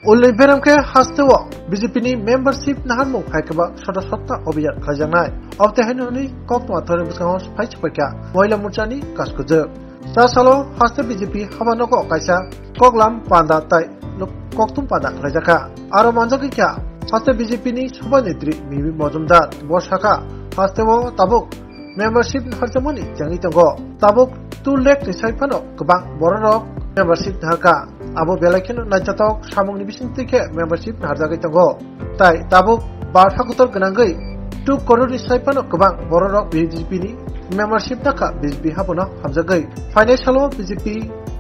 उल्लेख बेरामखे हास्तेव BJP membership नाहारमु हाइकबा सदस्यता अभियान खालामनाय अबतेहायनि कक्टमा थोरम बिसाङाव फाइचपैका महिला मोर्चानि कासकुज सासालो हास्ते बीजेपी हाबानको कायसा कगलाम पान्दा ताइ कक्तुम पान्दा खालामजाखा आरो मानजाखैखा हास्ते बीजेपी नि सभानेत्री मिमि मजुमदार बसाखा हास्तेव ताबुक मेम्बारशिप नाहारजामनि jangi tongo tabuk 2 lakh ni saifano गोबां बररक मेम्बारशिप नाहारका abo belakino najatok samungni bisingtike membership naharjagai tongo tai tabuk barhakutor ganangai 2 crore ni saifano gobang bororok BJP ni membership naka BJP habono hamjagai financial BJP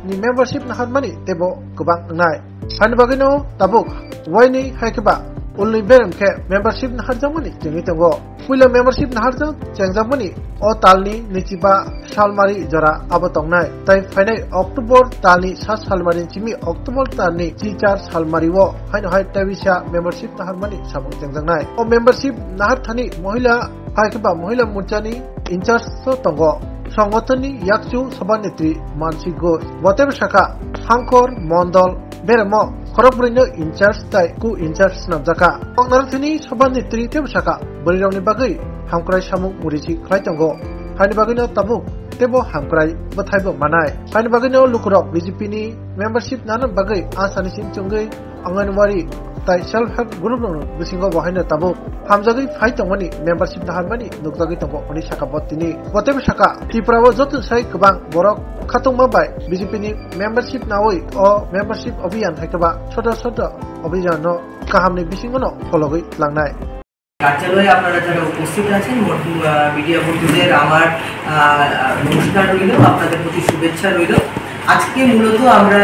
ni membership naharmani tebo gobang ngai hani bagino tabuk waini haikeba ulni beremke membership naharjamani jangi tongo puila membership naharja jangjamani o talni nichiba salmari jora abotongnai tai fainai october talni sa salmari chimi october talni chichar salmari wo haino hai tabisa membership naharmani sabung jangjangnai o membership nahar thani mohila haikeba mohila murchani incharge so tongo সংগঠননি ইয়াকচু সভানেত্রী মানসি ঘোষ বতেব শাখা হাংকর Mondal বেরম খড়গপুরনি in charge তাই কু in charge নামজাকা অগনারথনি সভানেত্রী তেব শাখা বরিরাवनि বাগै হামক্রাই সামুক মুরিচি খ্লাইতঙ্গ हानि बागैनो Tabuk तेबो हामक्राय बथायबो मानाय हानि बागैनो लुकुरक बीजेपी नि मेम्बारशिप नानो बागै आसानिसिम चंगै अंगनवाड़ी ताइ सेल्फ हेल्प ग्रुप नो बिसिंगो बहायनो ताबुक हामजागै फाइतंगनि मेम्बारशिप नाहारमानि नुकजागै तंगो अनि शाखा बत्तिनि बतेब शाखा त्रिपुराव जतु साइ गोबां बरक खातंमा बाय बीजेपी नि मेम्बारशिप नावै अ मेम्बारशिप अभियान हायकबा सदस्य अभियानो काहामनि बिसिंगनो फलगै लांनाय কার্যালয়ে আপনারা যারা উপস্থিত আছেন মিডিয়া বন্ধুদের আমার নমস্কার রইল, আপনাদের প্রতি শুভেচ্ছা রইল। আজকে মূলত আমরা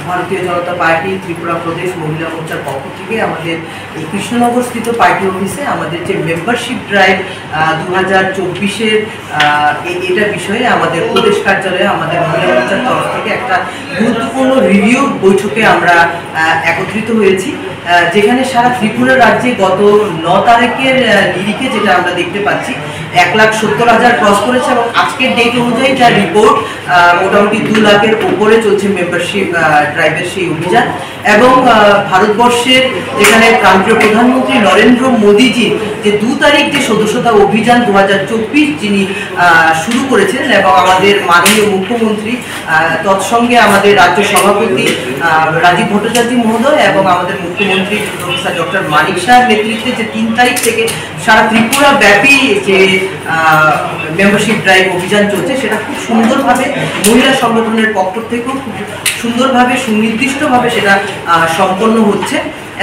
ভারতীয় জনতা পার্টি ত্রিপুরা প্রদেশ মহিলা মোর্চার পক্ষ থেকে আমাদের এই কৃষ্ণনগর স্থিত পার্টি অফিসে আমাদের যে মেম্বারশিপ ড্রাইভ 2024-এর এটা বিষয়ে আমাদের প্রদেশ কার্যালয়ে আমাদের মহিলা মোর্চার তরফ থেকে একটা গুরুত্বপূর্ণ রিভিউ বৈঠকে আমরা একত্রিত হয়েছি, যেখানে সারা ত্রিপুরা রাজ্যে গত 9 তারিখের নিরিখে যেটা আমরা দেখতে পাচ্ছি 1,70,000 ক্রস করেছে এবং আজকের ডেট অনুযায়ী যা রিপোর্ট মোটামুটি 2 লাখের উপরে চলছে মেম্বারশিপ ড্রাইভের সেই অভিযান। এবং ভারতবর্ষের যেখানে প্রান্তীয় প্রধানমন্ত্রী নরেন্দ্র মোদীজি যে 2 তারিখ যে সদস্যতা অভিযান 2024 যিনি শুরু করেছেন এবং আমাদের মাননীয় মুখ্যমন্ত্রী তৎসঙ্গে আমাদের রাজ্য সভাপতি রাজীব ভট্টাচার্য মহোদয় এবং আমাদের মুখ্যমন্ত্রী প্রফেসর ডক্টর মানিক শাহের নেতৃত্বে যে 3 তারিখ থেকে সারা ত্রিপুরা ব্যাপী যে মেম্বারশিপ ড্রাইভ অভিযান চলছে সেটা খুব সুন্দরভাবে মহিলা সংগঠনের পক্ষ থেকেও খুব সুন্দরভাবে সুনির্দিষ্টভাবে সেটা সম্পন্ন হচ্ছে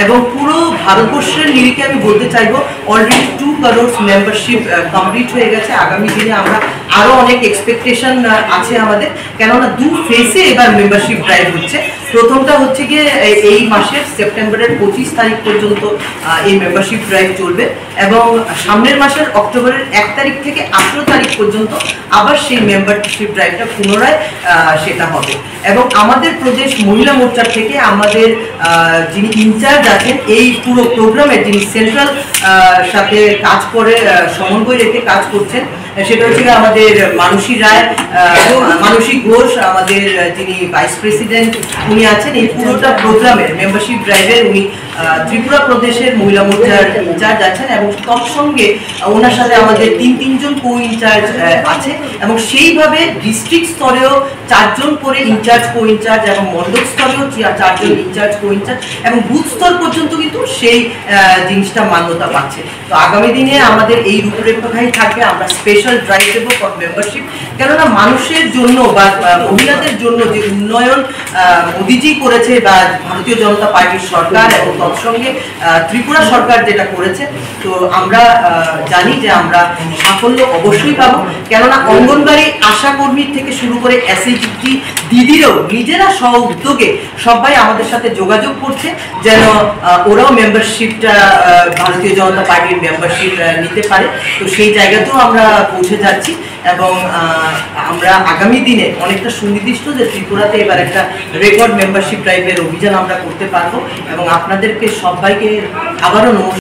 এবং পুরো ভারতবর্ষের নিরিখে আমি বলতে চাইবো অলরেডি 2 crore মেম্বারশিপ কমপ্লিট হয়ে গেছে। আগামী দিনে আমরা আরও অনেক এক্সপেকটেশন আছে আমাদের, কেননা 2 ফেজে এবার মেম্বারশিপ ড্রাইভ হচ্ছে। প্রথমটা হচ্ছে গিয়ে এই মাসের সেপ্টেম্বরের 25 তারিখ পর্যন্ত এই মেম্বারশিপ ড্রাইভ চলবে এবং সামনের মাসের অক্টোবরের 1 তারিখ থেকে 18 তারিখ পর্যন্ত আবার সেই মেম্বারশিপ ড্রাইভটা পুনরায় সেটা হবে। এবং আমাদের প্রদেশ মহিলা মোর্চার থেকে আমাদের যিনি ইনচার্জ আছেন এই পুরো প্রোগ্রামের, যিনি সেন্ট্রাল সাথে কাজ করে সমন্বয় রেখে কাজ করছেন, সেটা হচ্ছে আমাদের মানসী ঘোষ, আমাদের যিনি ভাইস প্রেসিডেন্ট উনি আছেন। এই পুরোটা প্রোগ্রামের মেম্বারশিপ ড্রাইভের উনি ত্রিপুরা প্রদেশের মহিলা মোর্চার ইনচার্জ আছেন এবং তৎসঙ্গে ওনার সাথে আমাদের 3 জন কো ইনচার্জ আছে এবং সেইভাবে ডিস্ট্রিক্ট স্তরেও 4 জন করে ইনচার্জ কো ইনচার্জ এবং মণ্ডল স্তরেও 4 জন ইনচার্জ কো ইনচার্জ এবং বুথ স্তর পর্যন্ত কিন্তু সেই জিনিসটা মান্যতা পাচ্ছে। তো আগামী দিনে আমাদের এই রূপরেখাই থাকবে, আমরা স্পেশাল ড্রাইভ দেবো ফর মেম্বারশিপ, কেননা মানুষের জন্য বা মহিলাদের জন্য যে উন্নয়ন মোদীজি করেছে বা ভারতীয় জনতা পার্টির সরকার এবং তৎসঙ্গে ত্রিপুরা সরকার যেটা করেছে, তো আমরা জানি যে আমরা সাফল্য অবশ্যই পাবো, কেননা অঙ্গনবাড়ি আশাকর্মী থেকে শুরু করে এসএইচজি দিদিরাও নিজেরা স্ব উদ্যোগে সবাই আমাদের সাথে যোগাযোগ করছে যেন ওরাও মেম্বারশিপটা ভারতীয় জনতা পার্টির মেম্বারশিপ নিতে পারে। তো সেই জায়গাতেও আমরা পৌঁছে যাচ্ছি এবং আমরা আগামী দিনে অনেকটা সুনির্দিষ্ট যে ত্রিপুরাতে এবার একটা রেকর্ড মেম্বারশিপ ড্রাইভের অভিযান আমরা করতে পারবো এবং আপনাদেরকে সবাইকে আবারও নমস্কার।